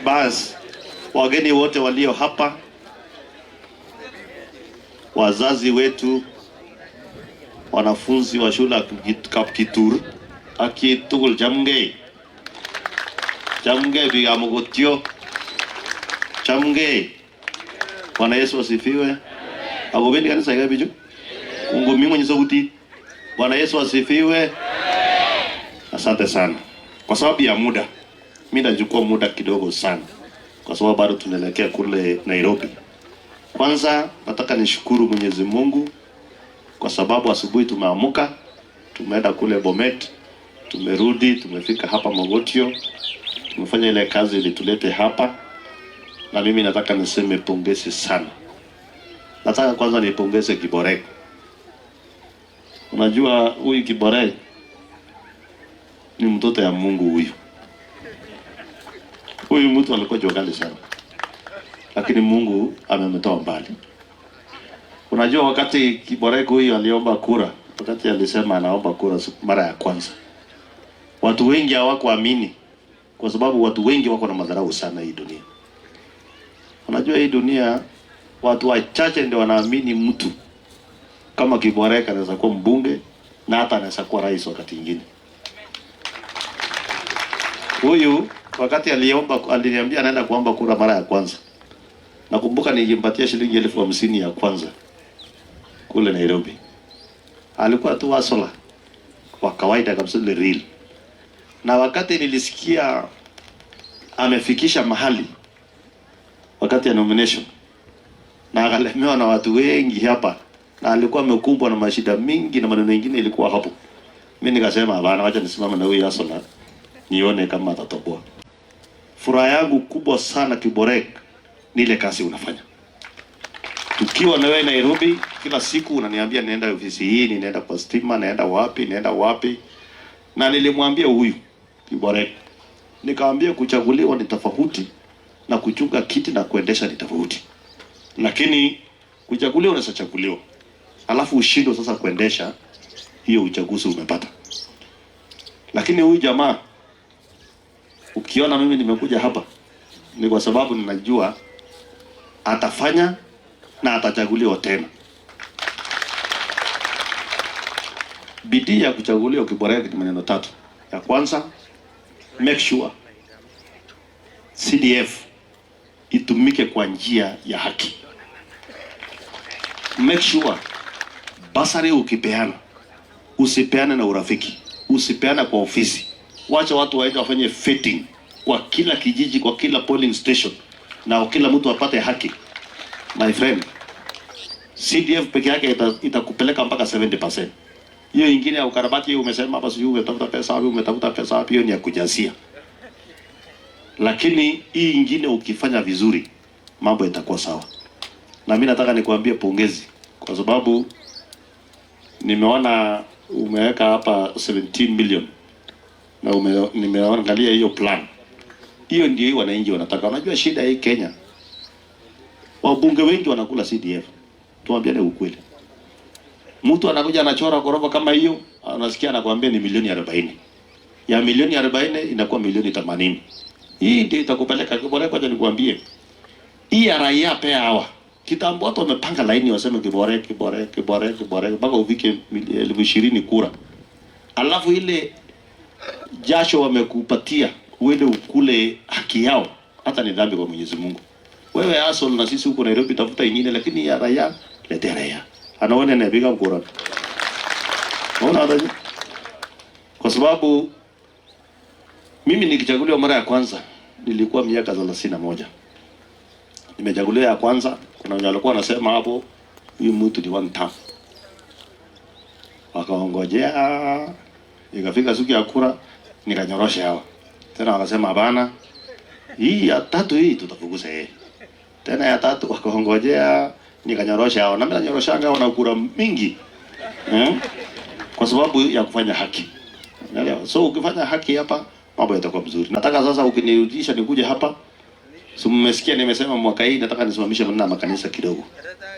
Basi wageni wote walio hapa, wazazi wetu, wanafunzi wa shule ya Kapkitur, akitugul jamgei bigamugotio jamgei. Bwana Yesu asifiwe. Agobendi kanisa ngapi biju? Ungumi mwenye sauti. Bwana Yesu asifiwe. Asante sana. Kwa sababu ya muda, mimi nachukua muda kidogo sana, kwa sababu bado tunaelekea kule Nairobi. Kwanza nataka nishukuru Mwenyezi Mungu kwa sababu asubuhi tumeamuka, tumeenda kule Bomet, tumerudi, tumefika hapa Mogotio, tumefanya ile kazi ili tulete hapa. Na mimi nataka niseme pongezi sana. Nataka kwanza nipongeze Kiborek. Unajua huyu Kiborek ni mtoto ya Mungu huyu. Huyu mtu alikuwa jogali sana, lakini Mungu amemtoa mbali. Unajua wakati Kiborek huyu aliomba kura, wakati alisema anaomba kura mara ya kwanza, watu wengi hawakuamini, kwa sababu watu wengi wako na madharau sana hii dunia. Unajua hii dunia watu wachache ndio wanaamini mtu kama Kiborek anaweza kuwa mbunge na hata anaweza kuwa rais wakati mwingine. Huyu wakati aliniambia anaenda kuomba kura mara ya kwanza, nakumbuka nilimpatia shilingi 50,000 ya kwanza kule Nairobi. Alikuwa tu wasola wa kawaida kabisa, ile real. Na wakati nilisikia amefikisha mahali wakati ya nomination na akalemewa na watu wengi hapa, na alikuwa amekumbwa na mashida mingi na maneno mengine ilikuwa hapo, mimi nikasema hapana, acha nisimame na huyu wasola nione kama atatoboa. Furaha yangu kubwa sana Kiborek ni ile kazi unafanya. Tukiwa na wewe Nairobi, kila siku unaniambia nienda ofisi hii, nienda kwa stima, naenda wapi. Na nilimwambia huyu Kiborek, nikamwambia kuchaguliwa ni tofauti na kuchunga kiti na kuendesha ni tofauti. Lakini kuchaguliwa unaweza chaguliwa, alafu ushindo sasa kuendesha hiyo uchaguzi umepata. Lakini huyu jamaa, ukiona mimi nimekuja hapa ni kwa sababu ninajua atafanya na atachaguliwa tena. Bidii ya kuchaguliwa Kiborek ni maneno 3. Ya kwanza, make sure CDF itumike kwa njia ya haki. Make sure basari ukipeana, usipeane na urafiki, usipeane kwa ofisi. Wacha watu waende wafanye vetting kwa kila kijiji, kwa kila polling station, na kila mtu apate haki. My friend, CDF peke yake itakupeleka mpaka 70%. Hiyo nyingine ya ukarabati, hiyo umesema hapa, sio umetafuta pesa wapi, hiyo ni ya kujazia. Lakini hii nyingine ukifanya vizuri, mambo yatakuwa sawa. Na mimi nataka nikwambie pongezi, kwa sababu nimeona umeweka hapa 17 million na nimeangalia hiyo plan. Hiyo ndio wananchi wanataka. Unajua shida hii Kenya, wabunge wengi wanakula CDF. Tuambiane ukweli. Mtu anakuja anachora ghorofa kama hiyo, anasikia anakuambia ni milioni 40. Ya milioni 40 inakuwa milioni 80. Hii ndio itakupeleka Kiborek. Acha nikwambie, hii ya raia pea hawa kitambo watu wamepanga laini waseme Kiborek mpaka ufike 20,000 kura. Alafu ile jasho wamekupatia uende ukule haki yao, hata ni dhambi kwa Mwenyezi Mungu. Wewe asol na sisi huko Nairobi tafuta ingine, lakini ya raia lete raia. Anaona anapiga kura. Unaona hata, kwa sababu mimi nikichaguliwa mara ya kwanza nilikuwa miaka 31. Nimechaguliwa ya kwanza, kuna wale walikuwa wanasema hapo huyu mtu ni one term. Wakaongojea, ikafika siku ya kura nikanyorosha hawa. Tena wakasema hapana, hii ya 3 hii tutafukuza yeye. Tena ya 3 wakaongojea, nikanyorosha hawa. Na mimi nanyoroshanga wana kura mingi. Kwa sababu ya kufanya haki. Unaelewa? So ukifanya haki hapa mambo yatakuwa mzuri. Nataka sasa ukinirudisha nikuje hapa. So mmesikia nimesema mwaka hii nataka nisimamishe maneno ya makanisa kidogo.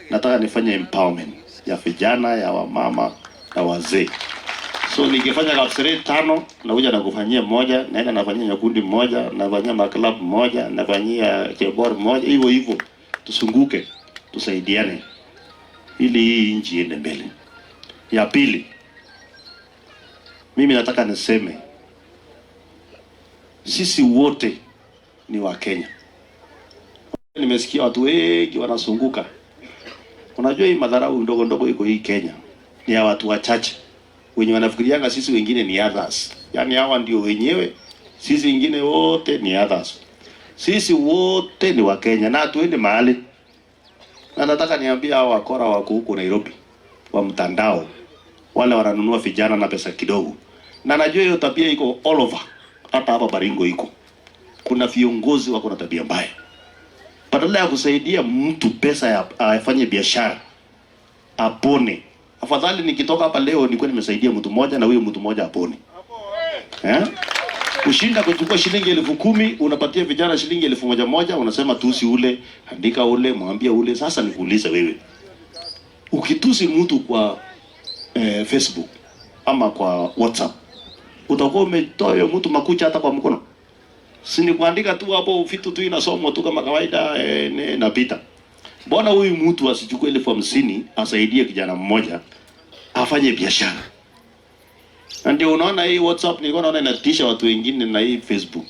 Nataka nifanye empowerment ya vijana, ya wamama na wazee. So nikifanya Kapseret 5 nakuja nakufanyia moja, naenda nafanyia Nyakundi moja, nafanyia Maklab moja, nafanyia Chebor moja, hivyo hivyo. Tusunguke, tusaidiane ili hii nchi iende mbele. Ya pili, mimi nataka niseme sisi wote ni wa Kenya. Nimesikia watu wengi wanasunguka. Unajua hii madharau ndogo ndogo iko hii Kenya ni ya watu wachache wenye wanafikirianga sisi wengine ni others. Yaani hawa ndio wenyewe, sisi wengine wote ni others. Sisi wote ni wa Kenya na tuende mahali. Na nataka niambie hao wakora wako huko Nairobi wa mtandao, wale wananunua vijana na pesa kidogo. Na najua hiyo tabia iko all over. Hata hapa Baringo iko. Kuna viongozi wako na tabia mbaya. Badala ya kusaidia mtu pesa ya afanye biashara, apone. Afadhali nikitoka hapa leo nilikuwa nimesaidia mtu mmoja na huyo mtu mmoja apone. Ushinda kuchukua shilingi 10,000 unapatia vijana shilingi 1,000 unasema tusi ule, andika ule, mwambie ule. Sasa nikuulize wewe. Ukitusi mtu kwa Facebook ama kwa WhatsApp, utakuwa umetoa huyo mtu makucha hata kwa mkono? Si ni kuandika tu hapo vitu tu inasomwa tu kama kawaida napita. Mbona huyu mtu asichukue 50,000 asaidie kijana mmoja afanye biashara? Na ndio unaona hii WhatsApp nilikuwa naona inatisha watu wengine na hii Facebook.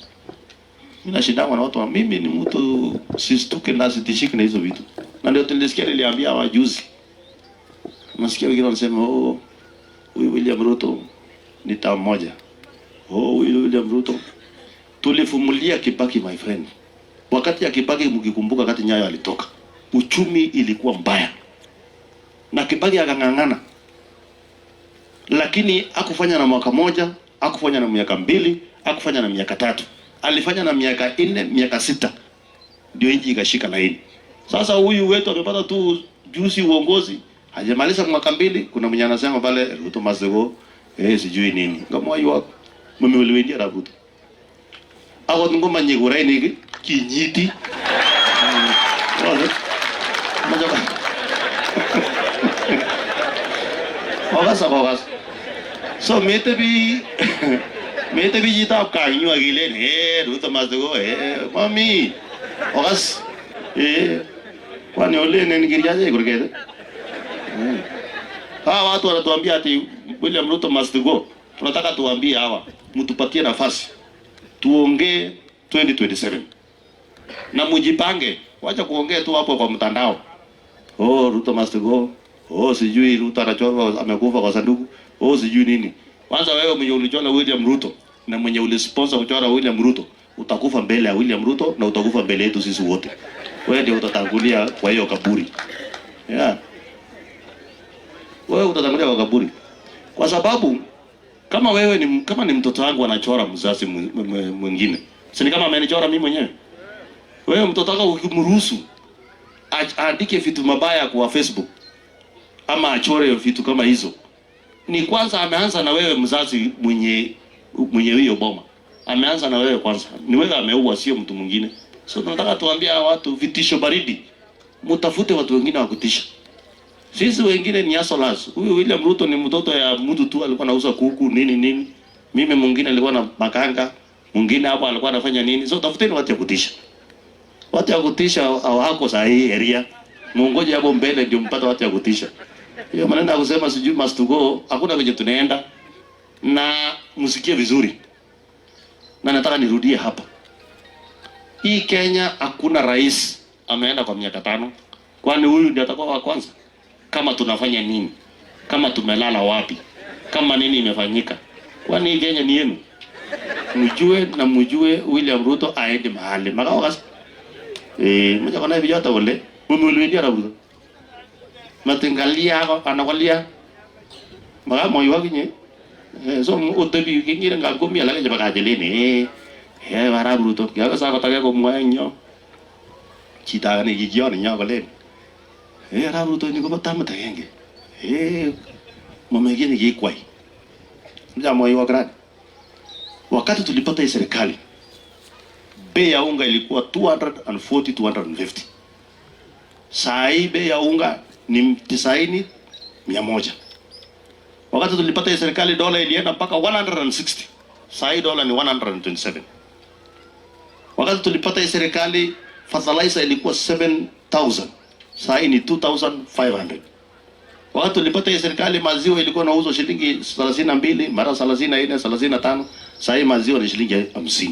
Mimi nashindana na watu, mimi ni mtu sistuke na sitishiki na hizo vitu. Na ndio tulisikia niliambia wajuzi. Nasikia wengine wanasema huyu William Ruto ni tamu moja. Huyu William Ruto tulifumulia Kibaki, my friend. Wakati ya Kibaki mkikumbuka, wakati Nyayo alitoka, uchumi ilikuwa mbaya. Na Kibaki akang'ang'ana. Lakini hakufanya na mwaka moja, hakufanya na miaka 2, hakufanya na miaka 3. Alifanya na miaka 4, miaka 6. Ndio nchi ikashika laini. Sasa huyu wetu amepata tu juzi uongozi, hajamaliza mwaka 2, kuna mwenye anasema pale Ruto must go, sijui nini. Kama hiyo mimi uliwendia Ruto. Ako ngoma nyegura niki kinyiti. Ogas. So mete bi jita kanyu agile Ruto must go mami. Ogas kwani ole nini kiriaje kurikete. Hawa watu wanatuambia ati William Ruto must go. Tunataka tuambie hawa mtupatie nafasi. Tuongee 2027. Na mujipange. Wacha kuongea tu hapo kwa mtandao. Ruto must go. Sijui Ruto anachora amekufa kwa sanduku. Sijui nini. Kwanza wewe mwenye ulichora William Ruto na mwenye ulisponsor kuchora William Ruto, utakufa mbele ya William Ruto na utakufa mbele yetu sisi wote. Wewe ndio utatangulia kwa hiyo kaburi. Wewe utatangulia kwa kaburi. Kwa sababu kama wewe ni mtoto wangu anachora mzazi mwingine. Si ni kama amenichora mimi mwenyewe? Wewe mtoto wako ukimruhusu aandike vitu mabaya kwa Facebook ama achore vitu kama hizo, ni kwanza ameanza na wewe mzazi mwenye hiyo boma. Ameanza na wewe kwanza. Ni wewe ameua, sio mtu mwingine. So tunataka tuambie watu vitisho baridi. Mtafute watu wengine wa kutisha. Sisi wengine ni asolas. Huyu William Ruto ni mtoto ya mtu tu, alikuwa anauza kuku nini. Mimi mwingine alikuwa na makanga, mwingine hapo alikuwa anafanya nini. So tafuteni watu ya kutisha. Watu ya kutisha hawako sahihi area. Mungoje hapo mbele ndio mpata watu ya kutisha. Hiyo maneno ya kusema sijui must go, hakuna kwenye tunaenda. Na msikie vizuri. Na nataka nirudie hapa. Hii Kenya hakuna rais ameenda kwa miaka 5. Kwani huyu ndiye atakuwa wa kwanza? Kama tunafanya nini? Kama tumelala wapi? Kama nini imefanyika? Kwani Kenya ni yenu? Mjue William Ruto aende mahali. Makao mmoja kana vijana wale. Mimi uliwendia Ruto. Matengalia hako anakulia. Maka moyo wake nye. So utebi kingira ngakumi ala ke bakajeleni. Bara Ruto. Kaya sa kotake ko mwanyo. Chita ni gigioni nya kole. Ruto ni ko tamata yenge. Mama yake ni kwai. Ndio moyo wa grad. Wakati tulipata hii serikali, bei ya unga ilikuwa 240 to 150. Saa hii bei ya unga ni 90 100. Wakati tulipata hii serikali dola ilienda mpaka 160. Sasa hii dola ni 127. Wakati tulipata hii serikali fertilizer ilikuwa 7,000. Sasa hii ni 2,500. Wakati tulipata hii serikali maziwa ilikuwa inauzwa shilingi 32, mara 34, 35. Sasa hii maziwa ni shilingi 50.